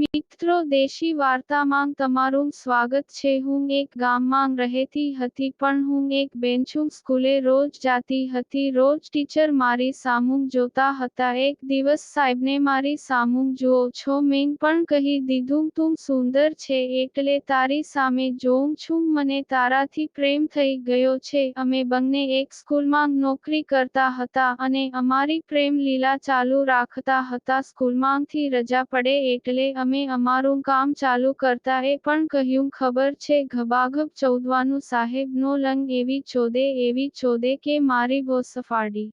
મિત્રો દેશી વાર્તામાં તમારું સ્વાગત છે। હું એક ગામમાં રહેતી હતી પણ હું એક બેન છું। સ્કૂલે રોજ જાતી હતી। રોજ ટીચર મારી સામું જોતા હતા। એક દિવસ સાહેબને મારી સામું જુઓ છો મેં પણ કહી દીધું તું સુંદર છે એટલે તારી સામે જોઉં છું। મને તારાથી પ્રેમ થઈ ગયો છે। અમે બંને એક સ્કૂલમાં નોકરી કરતા હતા અને અમારી પ્રેમ લીલા ચાલુ રાખતા હતા। સ્કૂલમાંથી રજા પડે એટલે અમે અમારું કામ ચાલુ કરતા। એ પણ કહ્યું ખબર છે ઘબાઘબ ચોદવાનું સાહેબનો લંગ એવી ચોદે કે મારી બોસ ફાડી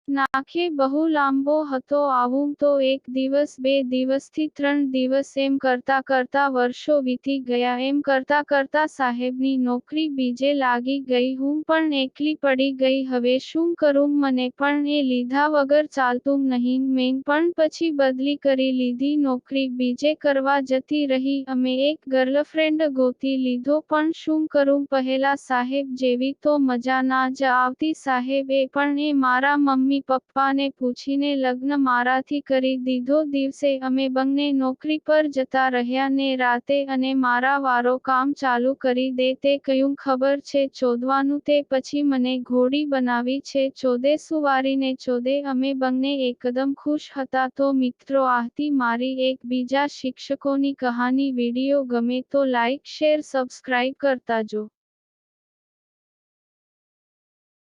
નાખે। બહુ લાંબો હતો। આવું તો એક દિવસ બે દિવસથી 3 દિવસ એમ કરતા કરતા વર્ષો વીતી ગયા। એમ કરતા કરતા સાહેબની નોકરી બીજે લાગી ગઈ। હું પણ એકલી પડી ગઈ। હવે શું કરું? મને પણ એ લીધા વગર ચાલતું નહીં। મેં પણ પછી બદલી કરી લીધી। નોકરી બીજે કરવા જતી રહી। અમે એક ગર્લફ્રેન્ડ ગોતી લીધો પણ શું કરું? પહેલા સાહેબ જેવી તો મજા ના જ આવતી। સાહેબ એ પણ મારા મમ્મી પપ્પાને પૂછીને લગ્ન મારાથી કરી દીધો। દિવસે અમે બંને નોકરી પર જતા રહ્યા ને રાતે અને મારા વારો કામ ચાલુ કરી દે। તે કયું ખબર છે ચોદવાનું? તે પછી મને ઘોડી બનાવી છે। ચોદે સુવારીને ચોદે। અમે બંને એકદમ ખુશ હતા। તો મિત્રો આહતી મારી એક બીજા શિક્ષકોની કહાની। વિડીયો ગમે તો લાઈક શેર સબસ્ક્રાઇબ કરતા જો।